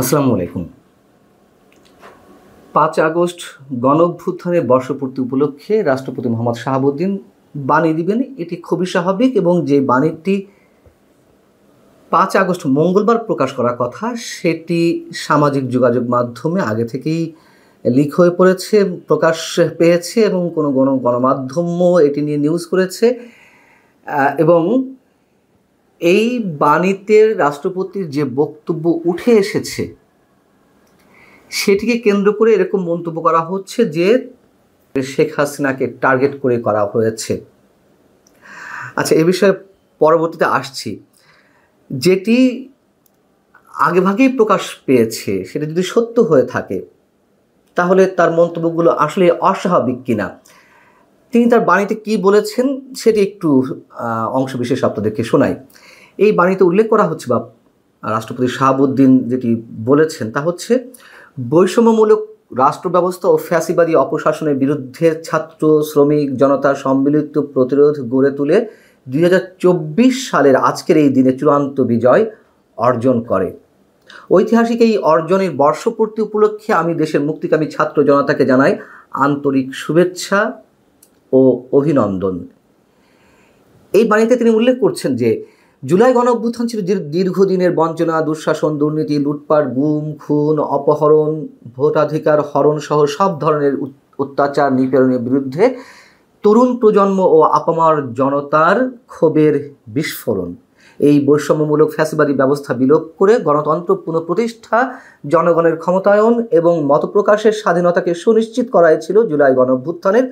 আসসালামু আলাইকুম। ৫ আগস্ট গণঅভ্যুত্থানের বর্ষপূর্তি উপলক্ষে রাষ্ট্রপতি মোহাম্মদ শাহাবুদ্দিন বাণী দিবেন, এটি খুবই স্বাভাবিক। এবং যে বাণীটি ৫ আগস্ট মঙ্গলবার প্রকাশ করার কথা, সেটি সামাজিক যোগাযোগ মাধ্যমে আগে থেকেই লিক হয়ে পড়েছে, প্রকাশ পেয়েছে এবং কোনো গণমাধ্যমও এটি নিয়ে নিউজ করেছে। এবং এই বাণীতে রাষ্ট্রপতির যে বক্তব্য উঠে এসেছে, সেটিকে কেন্দ্র করে এরকম মন্তব্য করা হচ্ছে যে শেখ হাসিনাকে টার্গেট করে করা হয়েছে। আচ্ছা, এ বিষয়ে পরবর্তীতে আসছি। যেটি আগেভাগেই প্রকাশ পেয়েছে সেটা যদি সত্য হয়ে থাকে, তাহলে তার মন্তব্যগুলো আসলে অস্বাভাবিক কিনা, তিনি তার বাণীতে কি বলেছেন সেটি একটু অংশবিশেষ আপনাদেরকে শোনাই। এই বাণীতে উল্লেখ করা হচ্ছে, বা রাষ্ট্রপতি শাহাবুদ্দিন যেটি বলেছেন তা হচ্ছে, বৈষম্যমূলক রাষ্ট্র ব্যবস্থা ও ফ্যাসিবাদী অপশাসনের বিরুদ্ধে ছাত্র শ্রমিক জনতার সম্মিলিত প্রতিরোধ গড়ে তুলে 2024 সালের আজকের এই দিনে চূড়ান্ত বিজয় অর্জন করে। ঐতিহাসিক এই অর্জনের বর্ষপূর্তি উপলক্ষে আমি দেশের মুক্তিকামী ছাত্র জনতাকে জানাই আন্তরিক শুভেচ্ছা ও অভিনন্দন। এই বাণীতে তিনি উল্লেখ করছেন যে জুলাই গণঅভ্যুত্থান ছিল দীর্ঘদিনের বঞ্চনা, দুঃশাসন, দুর্নীতি, লুটপাট, গুম, খুন, অপহরণ, ভোটাধিকার হরণ সহ সব ধরনের অত্যাচার নিপীড়নের বিরুদ্ধে তরুণ প্রজন্ম ও আপামর জনতার ক্ষোভের বিস্ফোরণ। এই বৈষম্যমূলক ফ্যাসিবাদী ব্যবস্থা বিলোপ করে গণতন্ত্র পুনঃপ্রতিষ্ঠা, জনগণের ক্ষমতায়ন এবং মতপ্রকাশের স্বাধীনতাকে সুনিশ্চিত করাই ছিল জুলাই গণঅভ্যুত্থানের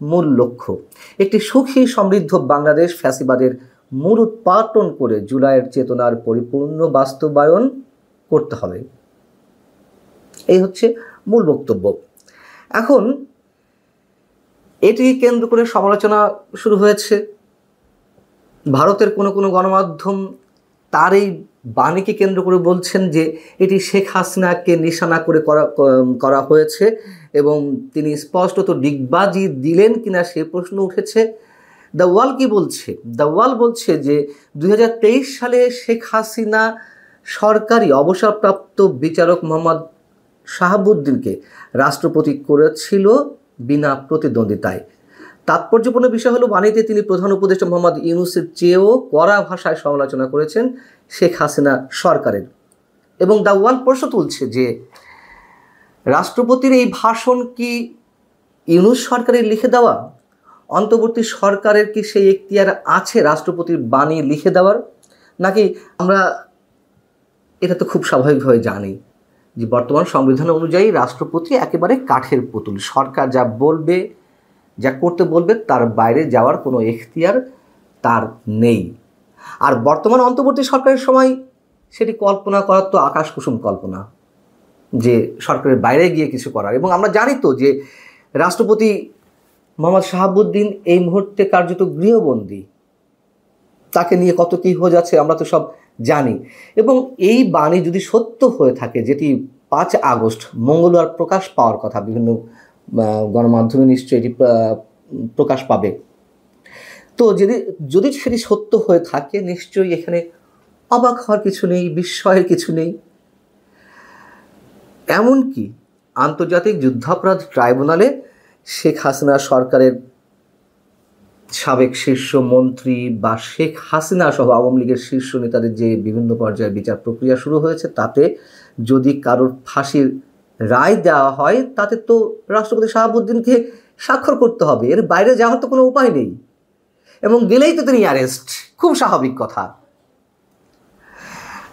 মূল লক্ষ্য। একটি সুখী সমৃদ্ধ বাংলাদেশ ফ্যাসিবাদের মূল উৎপাটন করে জুলাইয়ের চেতনার পরিপূর্ণ বাস্তবায়ন করতে হবে। এই হচ্ছে মূল বক্তব্য। এখন এটি কেন্দ্র করে সমালোচনা শুরু হয়েছে। ভারতের কোনো গণমাধ্যম তার এই বাণীকে কেন্দ্র করে বলছেন যে এটি শেখ হাসিনাকে নিশানা করে করা হয়েছে, এবং তিনি স্পষ্টত ডিগবাজি দিলেন কিনা সে প্রশ্ন উঠেছে। দ্য ওয়াল কি বলছে? দ্য ওয়াল বলছে যে 2023 সালে শেখ হাসিনা সরকারি অবসরপ্রাপ্ত বিচারক মোহাম্মদ শাহাবুদ্দিনকে রাষ্ট্রপতি করেছিল বিনা প্রতিদ্বন্দ্বিতায়। তাৎপর্যপূর্ণ বিষয় হলো, বাণীতে তিনি প্রধান উপদেষ্টা মোহাম্মদ ইউনূসের চেয়েও কড়া ভাষায় সমালোচনা করেছেন শেখ হাসিনা সরকারের। এবং দ্য ওয়াল প্রশ্ন তুলছে যে রাষ্ট্রপতির এই ভাষণ কি ইউনূস সরকারের লিখে দেওয়া? অন্তর্বর্তী সরকারের কি সেই এখতিয়ার আছে রাষ্ট্রপতির বাণী লিখে দেওয়ার? নাকি আমরা এটা তো খুব স্বাভাবিকভাবে জানি যে বর্তমান সংবিধান অনুযায়ী রাষ্ট্রপতি একেবারে কাঠের পুতুল, সরকার যা বলবে, যা করতে বলবে তার বাইরে যাওয়ার কোনো এখতিয়ার তার নেই। আর বর্তমান অন্তর্বর্তী সরকারের সময় সেটি কল্পনা করার তো আকাশ কুসুম কল্পনা, যে সরকারের বাইরে গিয়ে কিছু করার। এবং আমরা জানি তো যে রাষ্ট্রপতি মোহাম্মদ শাহাবুদ্দিন এই মুহূর্তে কার্যত গৃহবন্দী, তাকে নিয়ে কত কী হয়ে যাচ্ছে আমরা তো সব জানি। এবং এই বাণী যদি সত্য হয়ে থাকে, যেটি 5 আগস্ট মঙ্গলবার প্রকাশ পাওয়ার কথা, বিভিন্ন গণমাধ্যমে নিশ্চয়ই এটি প্রকাশ পাবে, তো যদি সেটি সত্য হয়ে থাকে, নিশ্চয়ই এখানে অবাক হওয়ার কিছু নেই, বিস্ময়ের কিছু নেই। এমনকি আন্তর্জাতিক যুদ্ধাপরাধ ট্রাইব্যুনালে শেখ হাসিনা সরকারের সাবেক শীর্ষ মন্ত্রী বা শেখ হাসিনা সহ আওয়ামী লীগের শীর্ষ নেতাদের যে বিভিন্ন পর্যায়ে বিচার প্রক্রিয়া শুরু হয়েছে, তাতে যদি কারোর ফাঁসির রায় দেওয়া হয়, তাতে তো রাষ্ট্রপতি শাহাবুদ্দিনকে স্বাক্ষর করতে হবে, এর বাইরে যাওয়ার তো কোনো উপায় নেই। এবং গেলেই তো তিনি অ্যারেস্ট, খুব স্বাভাবিক কথা।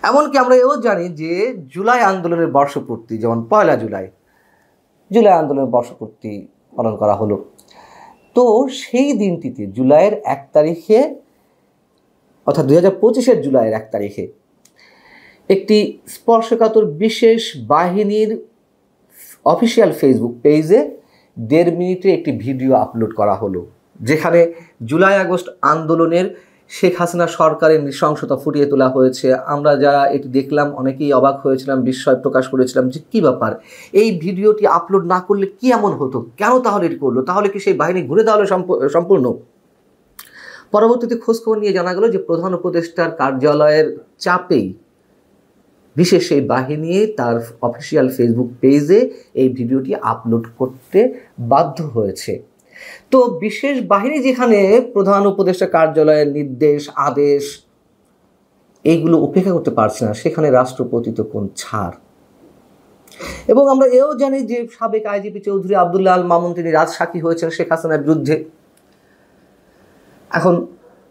এমনকি আমরা এও জানি যে জুলাই আন্দোলনের বর্ষপূর্তি, যেমন 1 জুলাই আন্দোলনের বর্ষপূর্তি পালন করা হলো, তো সেই দিনটিতে জুলাইয়ের 1 তারিখে, অর্থাৎ 2025-এর জুলাইয়ের 1 তারিখে একটি স্পর্শকাতর বিশেষ বাহিনীর অফিসিয়াল ফেসবুক পেজে 1.5 মিনিটের একটি ভিডিও আপলোড করা হলো, যেখানে জুলাই আগস্ট আন্দোলনের শেখ হাসিনা সরকারের নৃশংসতা ফুটিয়ে তোলা হয়েছে। আমরা যারা এটি দেখলাম অনেকেই অবাক হয়েছিলাম, বিস্ময় প্রকাশ করেছিলাম যে কী ব্যাপার, এই ভিডিওটি আপলোড না করলে কি এমন হতো, কেন তাহলে এটি করলো, তাহলে কি সেই বাহিনী ঘুরে দেওয়া হলো সম্পূর্ণ? পরবর্তীতে খোঁজখবর নিয়ে জানা গেল যে প্রধান উপদেষ্টার কার্যালয়ের চাপেই বিশেষ এই বাহিনী তার অফিসিয়াল ফেসবুক পেজে এই ভিডিওটি আপলোড করতে বাধ্য হয়েছে। তো বিশেষ বাহিনী যেখানে প্রধান উপদেষ্টা কার্যালয়ের নির্দেশ আদেশ এইগুলো উপেক্ষা করতে পারছে না, সেখানে রাষ্ট্রপতি তো কোন ছাড়। এবং আমরা এও জানি যে সাবেক আইজিপি চৌধুরী আবদুল্লাহ আল মামুন তিনি রাজসাক্ষী হয়েছেন শেখ হাসিনার বিরুদ্ধে। এখন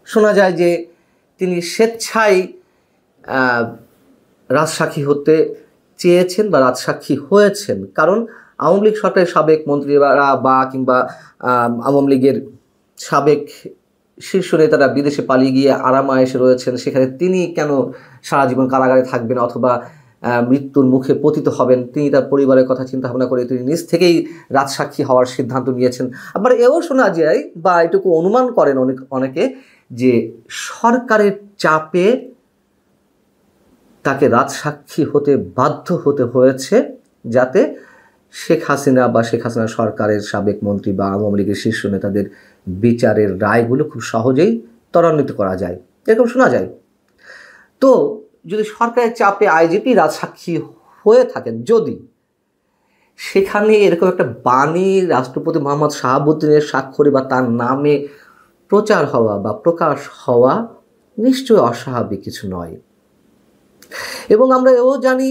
শোনা যায় যে তিনি স্বেচ্ছায় রাজসাক্ষী হতে চেয়েছেন বা রাজসাক্ষী হয়েছেন, কারণ আওয়ামী লীগ সরকারের সাবেক মন্ত্রীরা বা কিংবা আওয়ামী লীগের সাবেক শীর্ষ নেতারা বিদেশে পালিয়ে গিয়ে আরামায়েশে রয়েছেন, সেখানে তিনি কেন সারা জীবন কারাগারে থাকবেন অথবা মৃত্যুর মুখে পতিত হবেন। তিনি তার পরিবারের কথা চিন্তা ভাবনা করে তিনি নিজ থেকেই রাজসাক্ষী হওয়ার সিদ্ধান্ত নিয়েছেন। আবার এও শোনা যায় বা এটুকু অনুমান করেন অনেকে যে সরকারের চাপে তাকে রাজসাক্ষী হতে বাধ্য হতে হয়েছে, যাতে শেখ হাসিনা বা শেখ হাসিনা সরকারের সাবেক মন্ত্রী বা আওয়ামী লীগের শীর্ষ নেতাদের বিচারের রায়গুলো খুব সহজেই ত্বরান্বিত করা যায়, এরকম শোনা যায়। তো যদি সরকারের চাপে আইজিপি রাজসাক্ষী হয়ে থাকেন, যদি সেখানে এরকম একটা বাণী রাষ্ট্রপতি মোহাম্মদ শাহাবুদ্দিনের স্বাক্ষরে বা তার নামে প্রচার হওয়া বা প্রকাশ হওয়া নিশ্চয়ই অস্বাভাবিক কিছু নয়। এবং আমরা এও জানি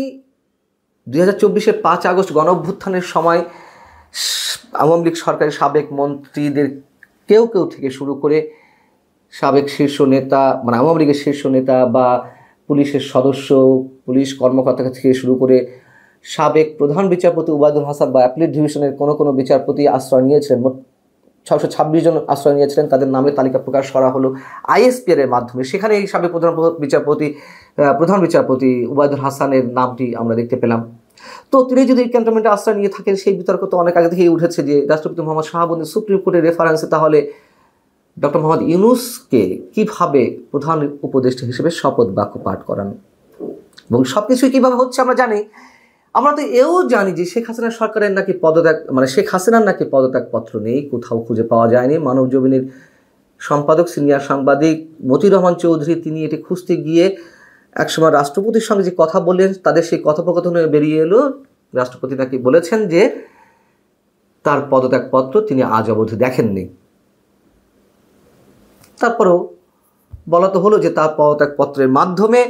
2024-এর 5 আগস্ট গণ অভ্যুত্থানের সময় আওয়ামী লীগ সরকারের সাবেক মন্ত্রীদের কেউ থেকে শুরু করে সাবেক শীর্ষ নেতা মানে আওয়ামী লীগের শীর্ষ নেতা বা পুলিশের সদস্য, পুলিশ কর্মকর্তা থেকে শুরু করে সাবেক প্রধান বিচারপতি ওবায়দুল হাসান বা অ্যাপিলেট ডিভিশনের কোনো বিচারপতি আশ্রয় নিয়েছিলেন। মোট 626 জন আশ্রয় নিয়েছিলেন, তাদের নামের তালিকা প্রকাশ করা হলো ISPR এর মাধ্যমে। সেখানে এই সাবেক প্রধান বিচারপতি ওবায়দুল হাসানের নামটি আমরা দেখতে পেলাম। তো তিনি যদি ক্যান্টনমেন্টে আশ্রয় নিয়ে থাকেন, সেই বিতর্ক তো অনেক আগে থেকেই উঠেছে যে রাষ্ট্রপতি মোহাম্মদ শাহাবুদ্দিন সুপ্রিম কোর্টের রেফারেন্সে তাহলে ডক্টর মোহাম্মদ ইউনূসকে কিভাবে প্রধান উপদেষ্টা হিসেবে শপথ বাক্য পাঠ করান এবং সবকিছুই কিভাবে হচ্ছে আমরা জানি। আমরা তো এও জানি যে শেখ হাসিনা সরকারের নাকি শেখ হাসিনার নাকি পদত্যাগপত্র নেই, কোথাও খুঁজে পাওয়া যায়নি। মানবজমিনের সম্পাদক সিনিয়র সাংবাদিক মতিউর রহমান চৌধুরী তিনি এটি খুঁজতে গিয়ে একসময় রাষ্ট্রপতির সঙ্গে যে কথা বললেন, তাদের সেই কথোপকথনে বেরিয়ে এলো রাষ্ট্রপতি নাকি বলেছেন যে তার পদত্যাগপত্র তিনি আজ অবধি দেখেননি। তারপরেও বলা তো হলো যে তার পদত্যাগপত্রের মাধ্যমে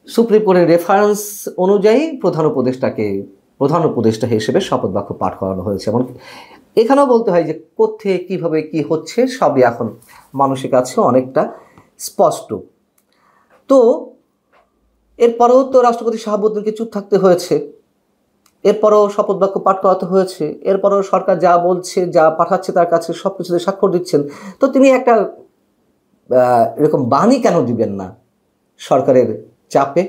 সুপ্রিম কোর্টের রেফারেন্স অনুযায়ী প্রধান উপদেষ্টা হিসেবে শপথ বাক্য পাঠ করানো হয়েছে। এবং এখানেও বলতে হয় যে কোথায় কিভাবে কি হচ্ছে সবই এখন মানুষের কাছে অনেকটা স্পষ্ট। তো এরপরেও তো রাষ্ট্রপতি শাহাবুদ্দিনকে চুপ থাকতে হয়েছে, এরপরেও শপথ বাক্য পাঠ করাতে হয়েছে, এরপরেও সরকার যা বলছে যা পাঠাচ্ছে তার কাছে সব কিছুতে স্বাক্ষর দিচ্ছেন। তো তিনি একটা এরকম বাণী কেন দিবেন না সরকারের চাপে?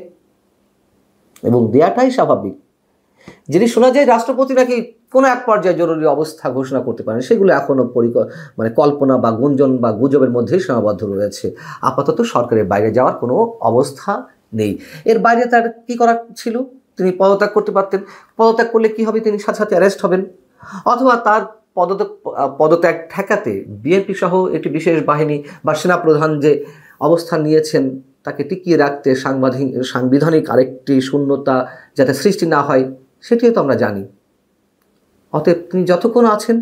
এবং দেয়াটাই স্বাভাবিক। যদি শোনা যায় রাষ্ট্রপতি নাকি কোনো এক পর্যায়ে জরুরি অবস্থা ঘোষণা করতে পারেন, সেগুলো এখনও কল্পনা বা গুঞ্জন বা গুজবের মধ্যেই সীমাবদ্ধ রয়েছে। আপাতত সরকারের বাইরে যাওয়ার কোনো অবস্থা নেই। এর বাইরে তার কি করার ছিল? তিনি পদত্যাগ করতে পারতেন। পদত্যাগ করলে কি হবে? তিনি সাথে অ্যারেস্ট হবেন, অথবা তার পদত্যাগ ঠেকাতে বিএনপি সহ একটি বিশেষ বাহিনী বা সেনাপ্রধান যে অবস্থান নিয়েছেন তাকে টিকিয়ে রাখতে সাংবিধানিক আরেকটি শূন্যতা যাতে সৃষ্টি না হয়, সেটিও তো আমরা জানি। অতএব তিনি যতক্ষণ আছেন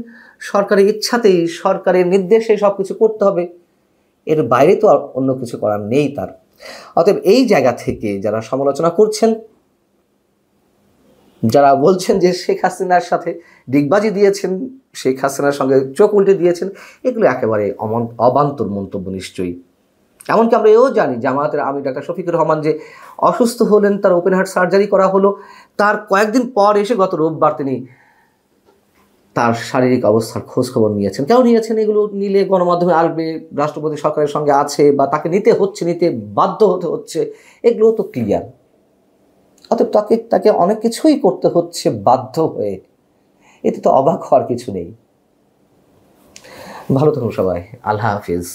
সরকারের ইচ্ছাতেই সরকারের নির্দেশে সব কিছু করতে হবে, এর বাইরে তো আর অন্য কিছু করার নেই তার। অতএব এই জায়গা থেকে যারা সমালোচনা করছেন, যারা বলছেন যে শেখ হাসিনার সাথে ডিগবাজি দিয়েছেন, শেখ হাসিনার সঙ্গে চোখ উল্টে দিয়েছেন, এগুলো একেবারে অবান্তর মন্তব্য নিশ্চয়ই। এমনকি আমরা এও জানি জামায়াতের আমির ডাক্তার শফিকুর রহমান যে অসুস্থ হলেন, তার ওপেন হার্ট সার্জারি করা হলো, তার কয়েকদিন পর এসে গত রোববার তিনি তার শারীরিক অবস্থার খোঁজ খবর নিয়েছেন। কেন নিয়েছেন? এগুলো নিলে গণমাধ্যমে আসবে রাষ্ট্রপতি সরকারের সঙ্গে আছে বা তাকে নিতে বাধ্য হতে হচ্ছে, এগুলো তো ক্লিয়ার। অতএব তাকে অনেক কিছুই করতে হচ্ছে বাধ্য হয়ে, এতে তো অবাক হওয়ার কিছু নেই। ভালো থাকুন সবাই, আল্লাহ হাফিজ।